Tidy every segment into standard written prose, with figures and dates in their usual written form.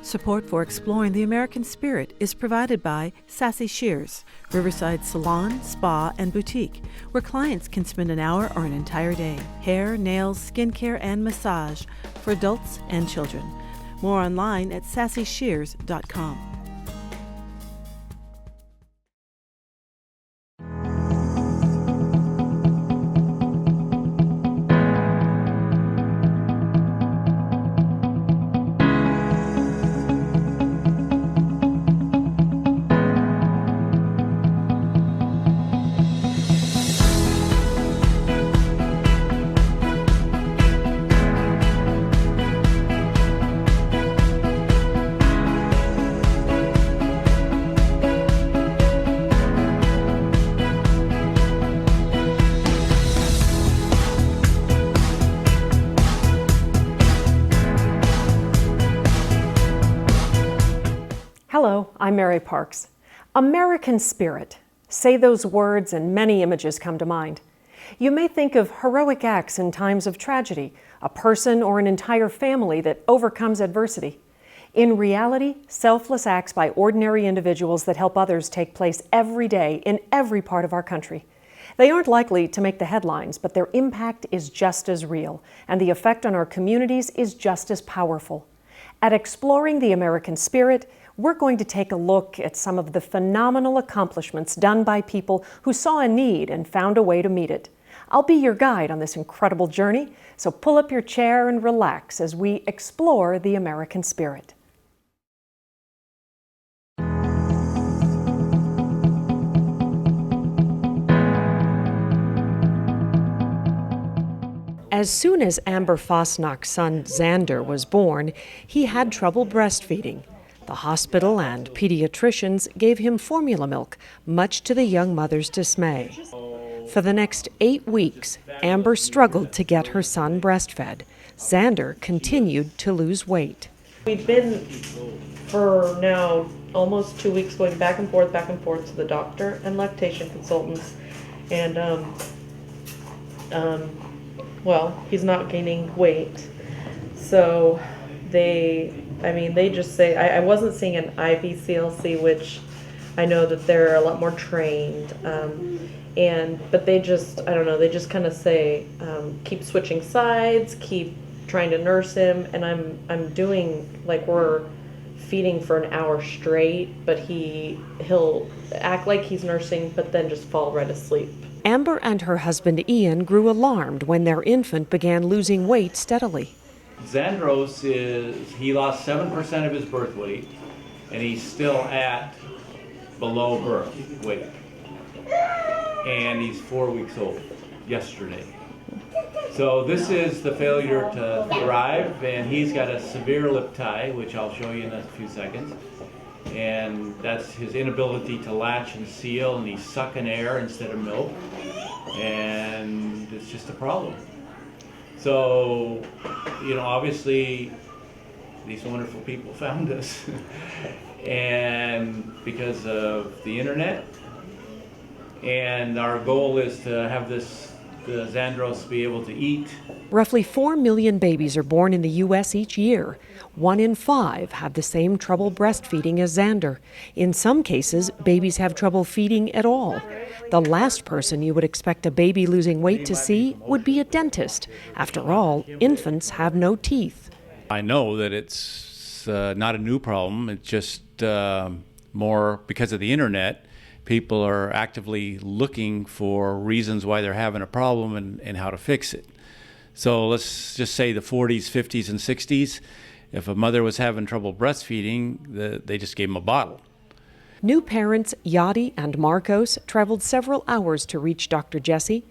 Support for exploring the American spirit is provided by Sassy Shears, Riverside Salon, Spa, and Boutique, where clients can spend an hour or an entire day. Hair, nails, skincare, and massage for adults and children. More online at sassyshears.com. Hello, I'm Mary Parks. American spirit. Say those words and many images come to mind. You may think of heroic acts in times of tragedy, a person or an entire family that overcomes adversity. In reality, selfless acts by ordinary individuals that help others take place every day in every part of our country. They aren't likely to make the headlines, but their impact is just as real, and the effect on our communities is just as powerful. At Exploring the American Spirit, we're going to take a look at some of the phenomenal accomplishments done by people who saw a need and found a way to meet it. I'll be your guide on this incredible journey, so pull up your chair and relax as we explore the American spirit. As soon as Amber Fosnock's son Xander was born, he had trouble breastfeeding. The hospital and pediatricians gave him formula milk, much to the young mother's dismay. For the next 8 weeks, Amber struggled to get her son breastfed. Xander continued to lose weight. We've been for now almost 2 weeks going back and forth to the doctor and lactation consultants. And, well, he's not gaining weight. So they just say, I wasn't seeing an IBCLC, which I know that they're a lot more trained, but they just, I don't know, they just kind of say, keep switching sides, keep trying to nurse him, and I'm doing, like, we're feeding for an hour straight, but he'll act like he's nursing, but then just fall right asleep. Amber and her husband Ian grew alarmed when their infant began losing weight steadily. Xandros he lost 7% of his birth weight, and he's still at below birth weight. And he's 4 weeks old yesterday. So this is the failure to thrive, and he's got a severe lip tie, which I'll show you in a few seconds. And that's his inability to latch and seal, and he's sucking air instead of milk. And it's just a problem. So, obviously, these wonderful people found us, and because of the internet, and our goal is to have the Xandros be able to eat. Roughly 4 million babies are born in the U.S. each year. 1 in 5 have the same trouble breastfeeding as Xander. In some cases, babies have trouble feeding at all. The last person you would expect a baby losing weight to see would be a dentist. After all, infants have no teeth. I know that it's not a new problem. It's just more because of the internet. People are actively looking for reasons why they're having a problem and how to fix it. So let's just say the 40s, 50s, and 60s, if a mother was having trouble breastfeeding, they just gave them a bottle. New parents Yadi and Marcos traveled several hours to reach Dr. Jesse.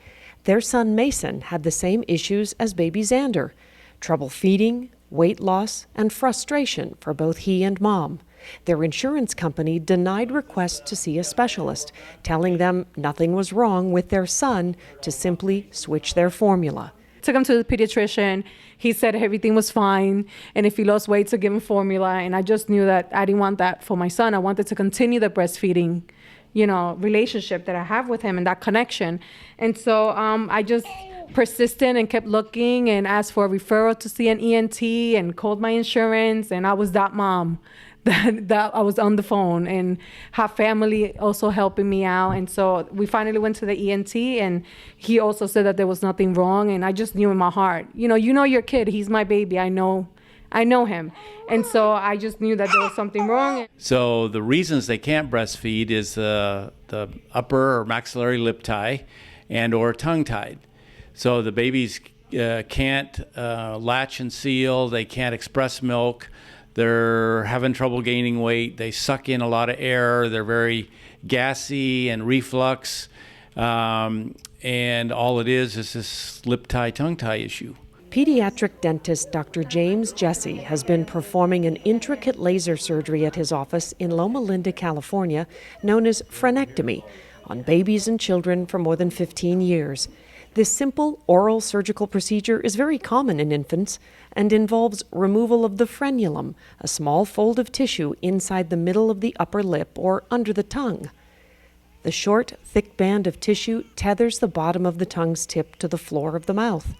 Their son Mason had the same issues as baby Xander: trouble feeding, weight loss, and frustration for both he and mom. Their insurance company denied requests to see a specialist, telling them nothing was wrong with their son, to simply switch their formula. Took him to the pediatrician. He said everything was fine, and if he lost weight, to give him formula. And I just knew that I didn't want that for my son. I wanted to continue the breastfeeding, relationship that I have with him and that connection. And so I just persistent and kept looking and asked for a referral to see an ENT and called my insurance. And I was that mom that I was on the phone, and her family also helping me out. And so we finally went to the ENT, and he also said that there was nothing wrong. And I just knew in my heart, you know your kid, he's my baby. I know him. And so I just knew that there was something wrong. So the reasons they can't breastfeed is the upper or maxillary lip tie and or tongue tied. So the babies can't latch and seal, they can't express milk, they're having trouble gaining weight, they suck in a lot of air, they're very gassy and reflux, and all it is this lip tie, tongue tie issue. Pediatric dentist Dr. James Jesse has been performing an intricate laser surgery at his office in Loma Linda, California, known as frenectomy, on babies and children for more than 15 years. This simple oral surgical procedure is very common in infants and involves removal of the frenulum, a small fold of tissue inside the middle of the upper lip or under the tongue. The short, thick band of tissue tethers the bottom of the tongue's tip to the floor of the mouth.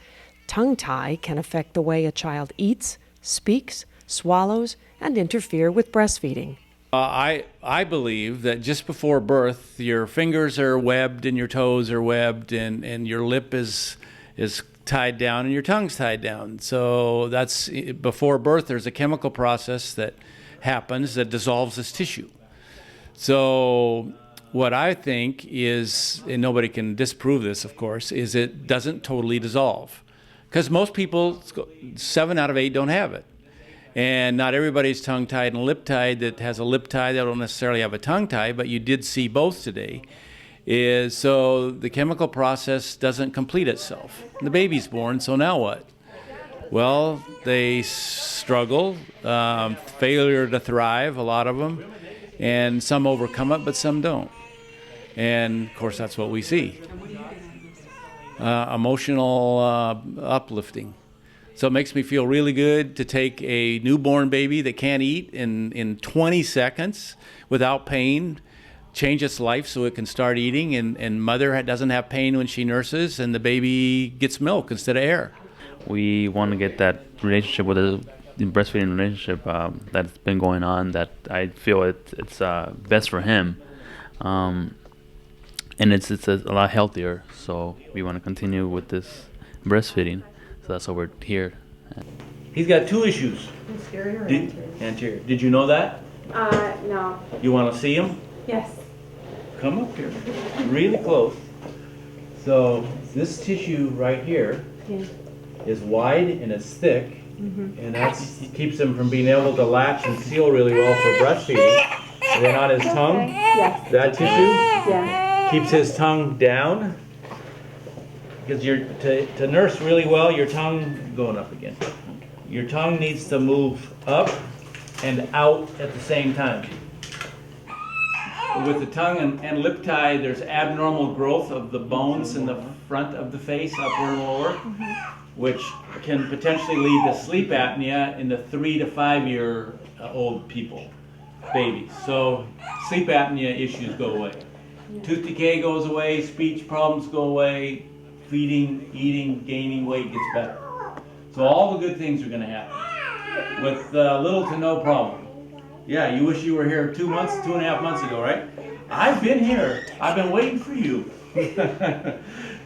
Tongue tie can affect the way a child eats, speaks, swallows, and interfere with breastfeeding. I believe that just before birth, your fingers are webbed and your toes are webbed, and your lip is tied down and your tongue's tied down. So that's before birth. There's a chemical process that happens that dissolves this tissue. So what I think is, and nobody can disprove this, of course, is it doesn't totally dissolve. Because most people, 7 out of 8 don't have it. And not everybody's tongue-tied and lip-tied that has a lip tie. They don't necessarily have a tongue tie, but you did see both today. So the chemical process doesn't complete itself. The baby's born, so now what? Well, they struggle, failure to thrive, a lot of them, and some overcome it, but some don't. And, of course, that's what we see. Emotional uplifting. So it makes me feel really good to take a newborn baby that can't eat in 20 seconds without pain, change its life so it can start eating, and mother doesn't have pain when she nurses, and the baby gets milk instead of air. We want to get that relationship with the breastfeeding relationship that's been going on, that I feel it's best for him. And it's a lot healthier, so we want to continue with this breastfeeding. So that's why we're here. He's got 2 issues. Posterior or anterior. Did you know that? No. You want to see him? Yes. Come up here, really close. So this tissue right here is wide and it's thick, and that keeps him from being able to latch and seal really well for breastfeeding. And then on his tongue, that tissue keeps his tongue down. Because to nurse really well, your tongue, going up again, your tongue needs to move up and out at the same time. With the tongue and lip tie, there's abnormal growth of the bones in the front of the face, upper and lower, which can potentially lead to sleep apnea in the 3 to 5 year old people, babies. So sleep apnea issues go away. Tooth decay goes away, speech problems go away, feeding, eating, gaining weight gets better. So all the good things are going to happen with little to no problem. Yeah, you wish you were here 2.5 months ago, right? I've been here. I've been waiting for you.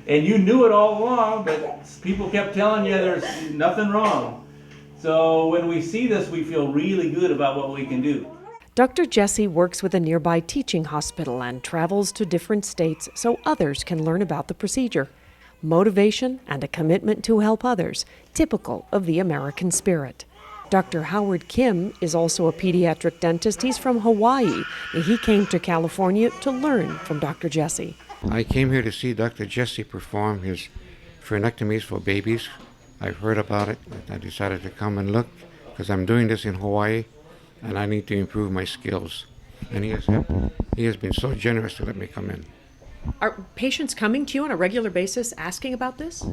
And you knew it all along, but people kept telling you there's nothing wrong. So when we see this, we feel really good about what we can do. Dr. Jesse works with a nearby teaching hospital and travels to different states so others can learn about the procedure. Motivation and a commitment to help others, typical of the American spirit. Dr. Howard Kim is also a pediatric dentist. He's from Hawaii, and he came to California to learn from Dr. Jesse. I came here to see Dr. Jesse perform his frenectomies for babies. I've heard about it. I decided to come and look because I'm doing this in Hawaii, and I need to improve my skills. And he has been so generous to let me come in. Are patients coming to you on a regular basis asking about this?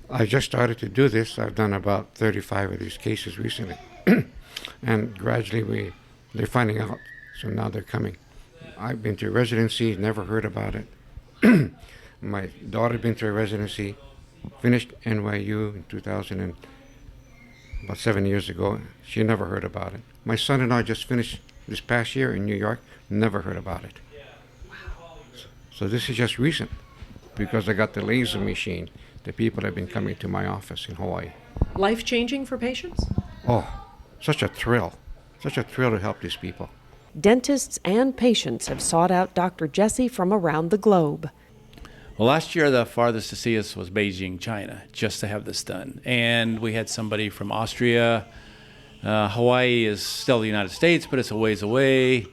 I just started to do this. I've done about 35 of these cases recently. And gradually they're finding out, so now they're coming. I've been to residency, never heard about it. My daughter been to a residency, finished NYU in 2000 and about 7 years ago. She never heard about it. My son-in-law just finished this past year in New York, never heard about it. So this is just recent because I got the laser machine. The people have been coming to my office in Hawaii. Life-changing for patients? Oh, such a thrill to help these people. Dentists and patients have sought out Dr. Jesse from around the globe. Well, last year the farthest to see us was Beijing, China, just to have this done. And we had somebody from Austria. Hawaii is still the United States, but it's a ways away.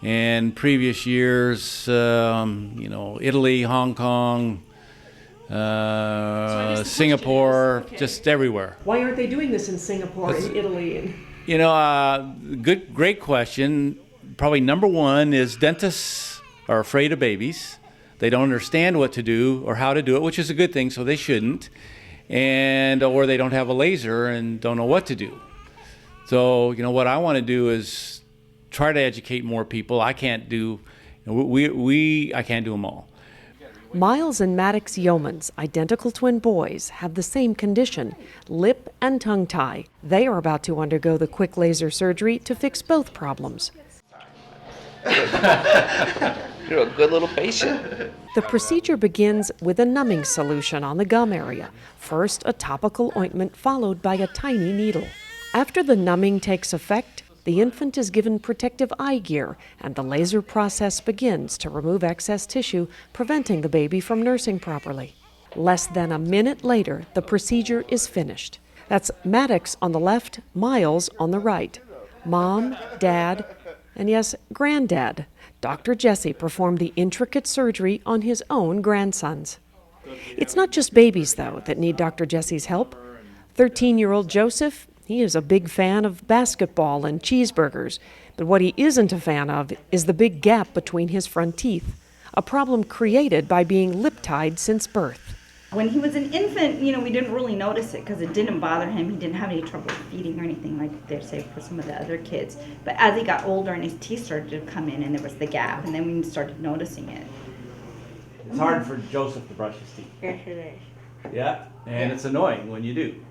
And previous years, Italy, Hong Kong, Singapore, just everywhere. Why aren't they doing this in Singapore and Italy? Great question. Probably number one is dentists are afraid of babies. They don't understand what to do or how to do it, which is a good thing, so they shouldn't. Or they don't have a laser and don't know what to do. So, what I want to do is try to educate more people. I can't do, I can't do them all. Miles and Maddox Yeomans, identical twin boys, have the same condition, lip and tongue tie. They are about to undergo the quick laser surgery to fix both problems. You're a good little patient. The procedure begins with a numbing solution on the gum area. First, a topical ointment followed by a tiny needle. After the numbing takes effect, the infant is given protective eye gear, and the laser process begins to remove excess tissue, preventing the baby from nursing properly. Less than a minute later, the procedure is finished. That's Maddox on the left, Miles on the right. Mom, Dad, and yes, Granddad. Dr. Jesse performed the intricate surgery on his own grandsons. It's not just babies, though, that need Dr. Jesse's help. 13-year-old Joseph, he is a big fan of basketball and cheeseburgers, but what he isn't a fan of is the big gap between his front teeth, a problem created by being lip-tied since birth. When he was an infant, we didn't really notice it because it didn't bother him. He didn't have any trouble feeding or anything like they say for some of the other kids. But as he got older and his teeth started to come in and there was the gap, and then we started noticing it. It's hard for Joseph to brush his teeth. Yes, it is. Yeah, and it's annoying when you do.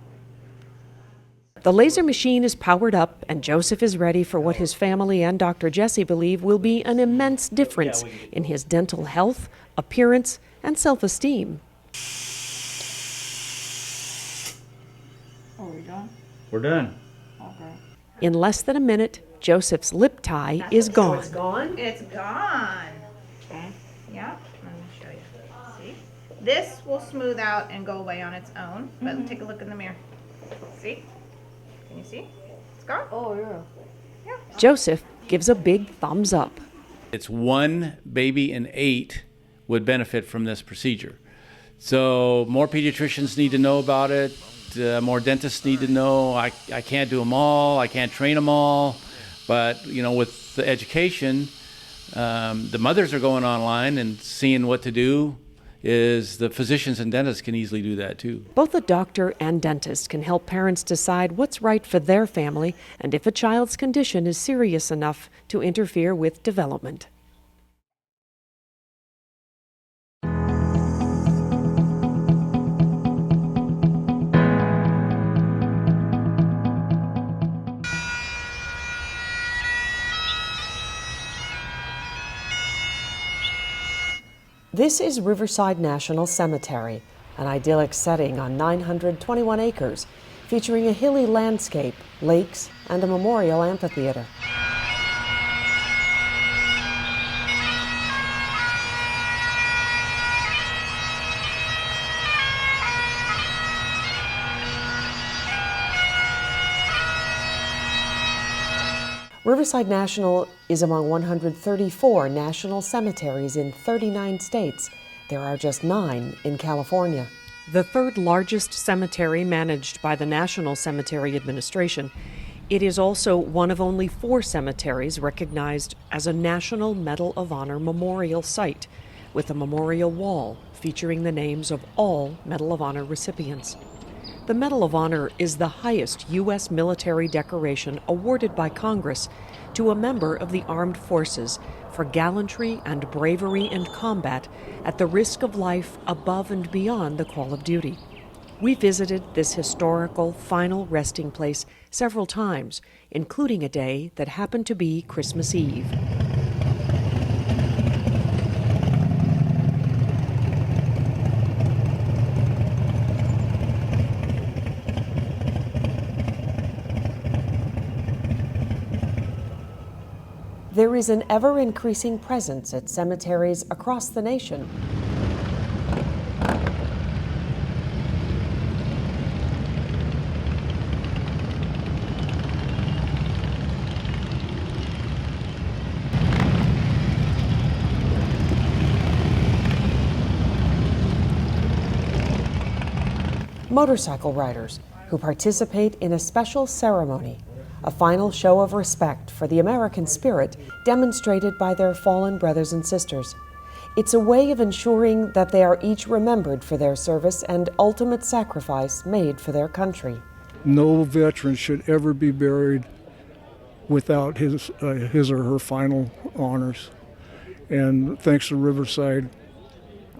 The laser machine is powered up, and Joseph is ready for what his family and Dr. Jesse believe will be an immense difference in his dental health, appearance, and self-esteem. Oh, we're done? We're done. Okay. In less than a minute, Joseph's lip tie is gone. It's gone? It's gone. Okay. Yeah, let me show you. See? This will smooth out and go away on its own, but take a look in the mirror. See? Can you see? It's gone? Oh, yeah. Joseph gives a big thumbs up. It's 1 baby in 8 would benefit from this procedure. So more pediatricians need to know about it. More dentists need to know. I can't do them all. I can't train them all. But, with the education, the mothers are going online and seeing what to do. The physicians and dentists can easily do that too. Both a doctor and dentist can help parents decide what's right for their family and if a child's condition is serious enough to interfere with development. This is Riverside National Cemetery, an idyllic setting on 921 acres, featuring a hilly landscape, lakes, and a memorial amphitheater. Riverside National is among 134 national cemeteries in 39 states. There are just 9 in California. The third largest cemetery managed by the National Cemetery Administration, it is also one of only 4 cemeteries recognized as a National Medal of Honor memorial site, with a memorial wall featuring the names of all Medal of Honor recipients. The Medal of Honor is the highest U.S. military decoration awarded by Congress to a member of the armed forces for gallantry and bravery in combat at the risk of life above and beyond the call of duty. We visited this historical final resting place several times, including a day that happened to be Christmas Eve. There is an ever-increasing presence at cemeteries across the nation. Motorcycle riders who participate in a special ceremony, a final show of respect for the American spirit demonstrated by their fallen brothers and sisters. It's a way of ensuring that they are each remembered for their service and ultimate sacrifice made for their country. No veteran should ever be buried without his or her final honors. And thanks to Riverside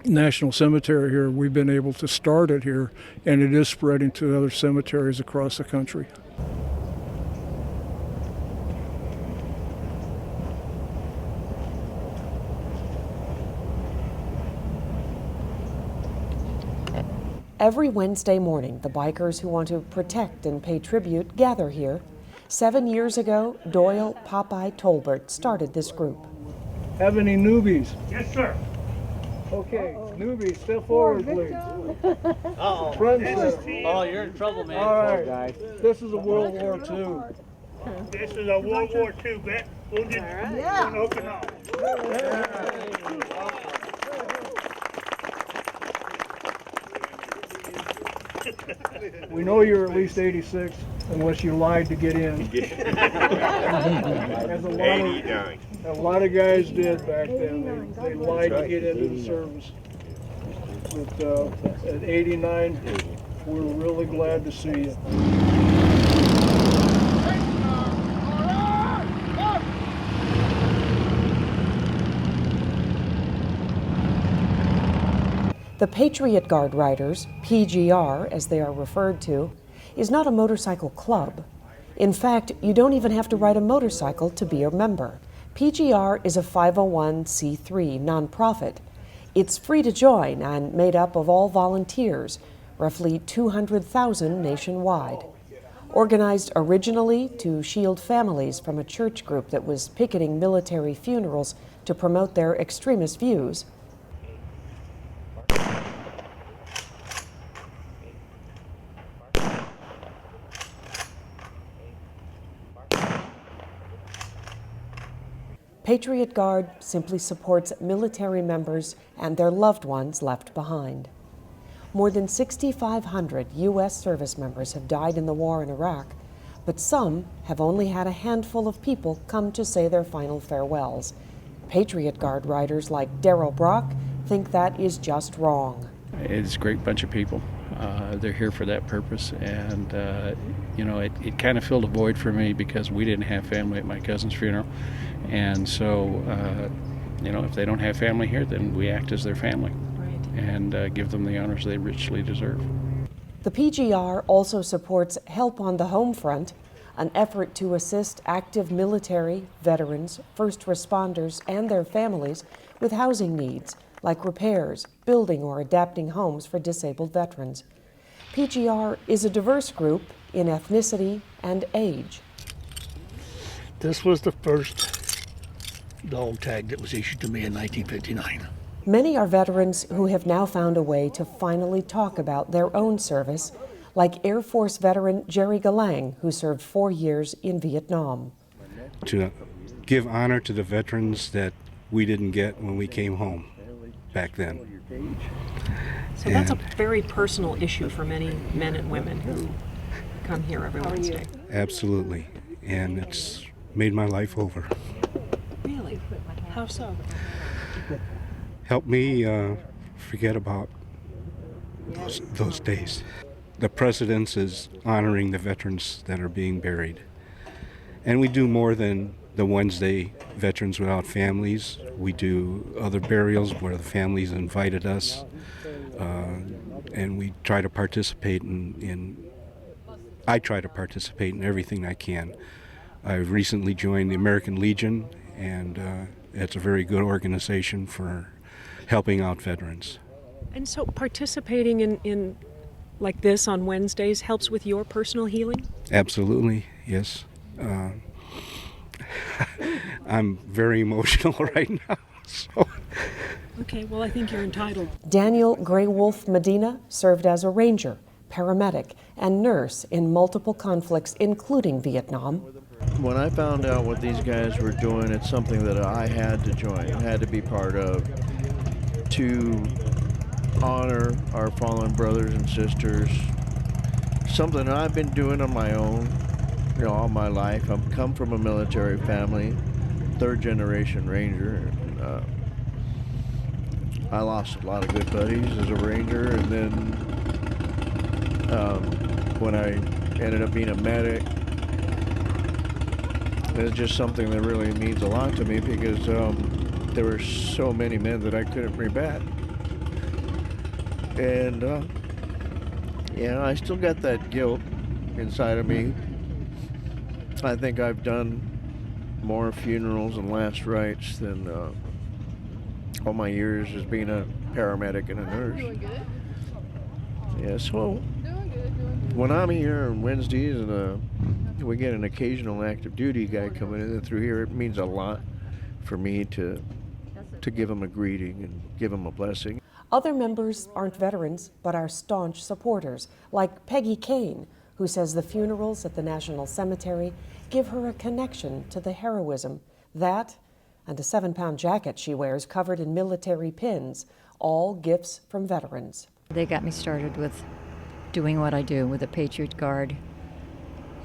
National Cemetery here, we've been able to start it here, and it is spreading to other cemeteries across the country. Every Wednesday morning, the bikers who want to protect and pay tribute gather here. 7 years ago, Doyle Popeye Tolbert started this group. Have any newbies? Yes, sir. Okay, newbies, step forward, please. Uh-oh. Front and center. Oh, you're in trouble, man. All right, this is a World War II. This is a World War II vet. We'll just open up. We know you're at least 86, unless you lied to get in. As a lot of guys did back then. They lied to get into the service. But at 89, we're really glad to see you. The Patriot Guard Riders, PGR as they are referred to, is not a motorcycle club. In fact, you don't even have to ride a motorcycle to be a member. PGR is a 501c3 nonprofit. It's free to join and made up of all volunteers, roughly 200,000 nationwide. Organized originally to shield families from a church group that was picketing military funerals to promote their extremist views, Patriot Guard simply supports military members and their loved ones left behind. More than 6,500 U.S. service members have died in the war in Iraq, but some have only had a handful of people come to say their final farewells. Patriot Guard riders like Darrell Brock think that is just wrong. It's a great bunch of people. They're here for that purpose, and it kind of filled a void for me because we didn't have family at my cousin's funeral, and so if they don't have family here, then we act as their family, and give them the honors they richly deserve. The PGR also supports Help on the Home Front, an effort to assist active military, veterans, first responders, and their families with housing needs like repairs, building or adapting homes for disabled veterans. PGR is a diverse group in ethnicity and age. This was the first dog tag that was issued to me in 1959. Many are veterans who have now found a way to finally talk about their own service, like Air Force veteran Jerry Galang, who served 4 years in Vietnam. To give honor to the veterans that we didn't get when we came home back then. So that's a very personal issue for many men and women who come here every Wednesday. Absolutely, and it's made my life over. Really? How so? Help me forget about those days. The President's is honoring the veterans that are being buried. And we do more than the Wednesday Veterans Without Families. We do other burials where the families invited us. and we try to participate I try to participate in everything I can. I've recently joined the American Legion, and it's a very good organization for helping out veterans. And so participating in like this on Wednesdays helps with your personal healing? Absolutely, yes. I'm very emotional right now. So. Okay, well, I think you're entitled. Daniel Grey Wolf Medina served as a ranger, paramedic, and nurse in multiple conflicts, including Vietnam. When I found out what these guys were doing, it's something that I had to join, had to be part of, to honor our fallen brothers and sisters. Something that I've been doing on my own, all my life. I've come from a military family, third-generation ranger. I lost a lot of good buddies as a ranger, and then when I ended up being a medic, it's just something that really means a lot to me, because there were so many men that I couldn't rebat. And I still got that guilt inside of me. I think I've done more funerals and last rites than all my years as being a paramedic and a nurse. Yeah, so when I'm here on Wednesdays and we get an occasional active duty guy coming in through here, it means a lot for me to give him a greeting and give him a blessing. Other members aren't veterans, but are staunch supporters, like Peggy Kane, who says the funerals at the National Cemetery give her a connection to the heroism, that and a 7-pound jacket she wears covered in military pins, all gifts from veterans. They got me started with doing what I do with the Patriot Guard.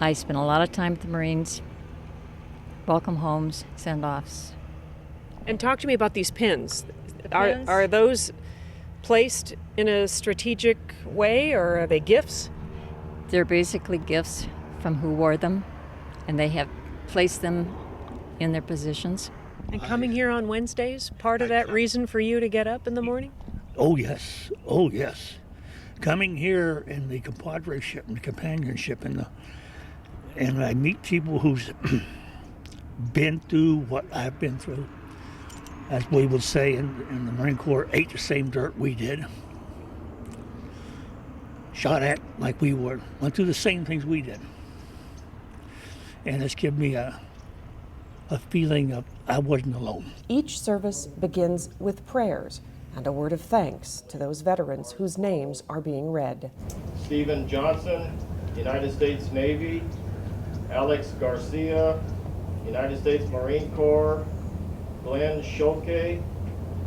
I spent a lot of time with the Marines, welcome homes, send-offs. And talk to me about these pins. Are those placed in a strategic way, or are they gifts? They're basically gifts from who wore them, and they have placed them in their positions. And coming here on Wednesdays, part of that reason for you to get up in the morning? Oh yes, oh yes. Coming here in the compadreship and the companionship and I meet people who's been through what I've been through. As we would say in the Marine Corps, ate the same dirt we did. Shot at like we were, went through the same things we did. And it's given me a feeling of I wasn't alone. Each service begins with prayers and a word of thanks to those veterans whose names are being read. Stephen Johnson, United States Navy. Alex Garcia, United States Marine Corps. Glenn Schulke,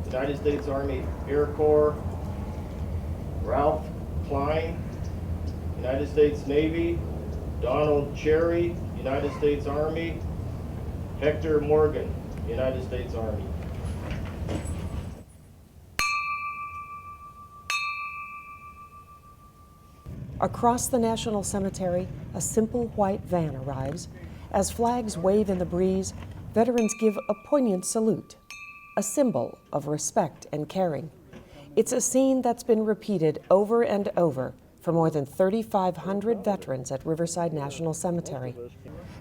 United States Army Air Corps. Ralph Klein, United States Navy. Donald Cherry, United States Army. Hector Morgan, United States Army. Across the National Cemetery, a simple white van arrives. As flags wave in the breeze, veterans give a poignant salute, a symbol of respect and caring. It's a scene that's been repeated over and over for more than 3,500 veterans at Riverside National Cemetery.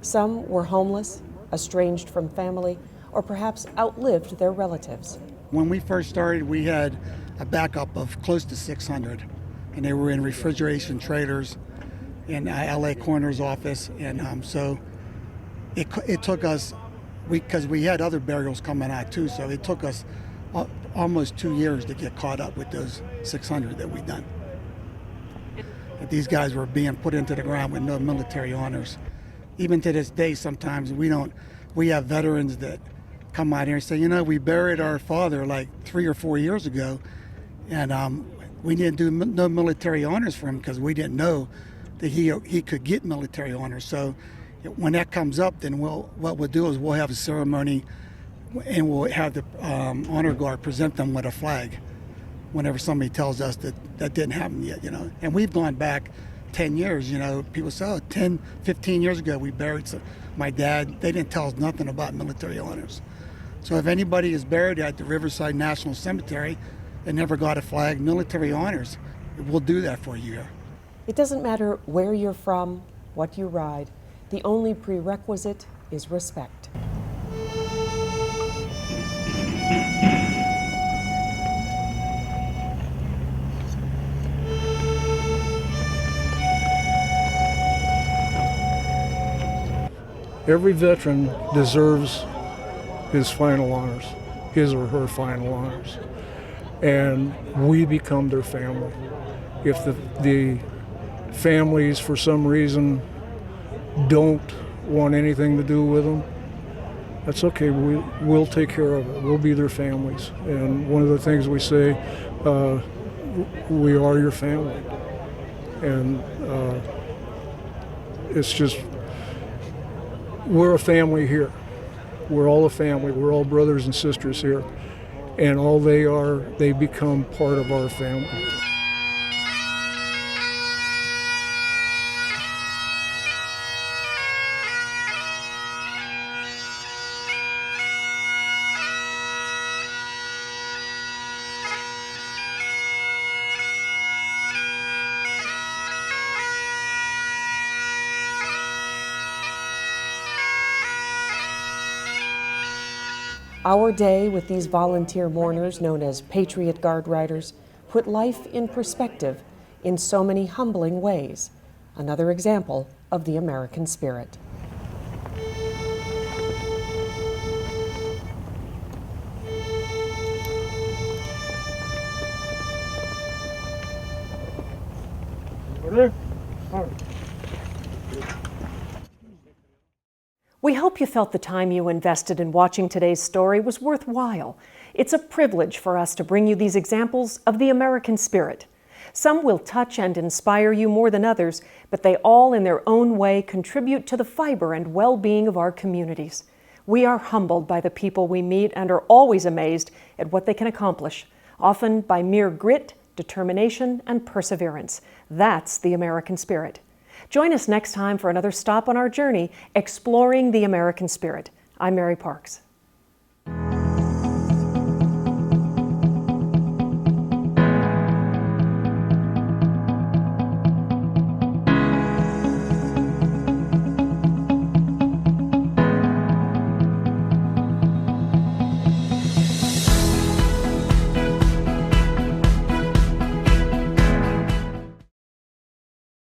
Some were homeless, estranged from family, or perhaps outlived their relatives. When we first started, we had a backup of close to 600, and they were in refrigeration trailers in LA coroner's office, and so it took us, because we had other burials coming out too, so it took us almost 2 years to get caught up with those 600 that we'd done. But these guys were being put into the ground with no military honors. Even to this day, sometimes we have veterans that come out here and say, we buried our father like 3 or 4 years ago, and we didn't do no military honors for him because we didn't know that he could get military honors. So when that comes up, then what we'll do is we'll have a ceremony, and we'll have the honor guard present them with a flag whenever somebody tells us that didn't happen yet, And we've gone back 10 years, people say, 10, 15 years ago we buried my dad. They didn't tell us nothing about military honors. So if anybody is buried at the Riverside National Cemetery and never got a flag, military honors, we'll do that for a year. It doesn't matter where you're from, what you ride. The only prerequisite is respect. Every veteran deserves his final honors, his or her final honors. And we become their family. If the families, for some reason, don't want anything to do with them, that's okay. We'll take care of it. We'll be their families. And one of the things we say, we are your family. And it's just, we're a family here. We're all a family. We're all brothers and sisters here. And all they are, they become part of our family. Our day with these volunteer mourners, known as Patriot Guard Riders, put life in perspective in so many humbling ways. Another example of the American spirit. We hope you felt the time you invested in watching today's story was worthwhile. It's a privilege for us to bring you these examples of the American spirit. Some will touch and inspire you more than others, but they all in their own way contribute to the fiber and well-being of our communities. We are humbled by the people we meet and are always amazed at what they can accomplish, often by mere grit, determination, and perseverance. That's the American spirit. Join us next time for another stop on our journey exploring the American spirit. I'm Mary Parks.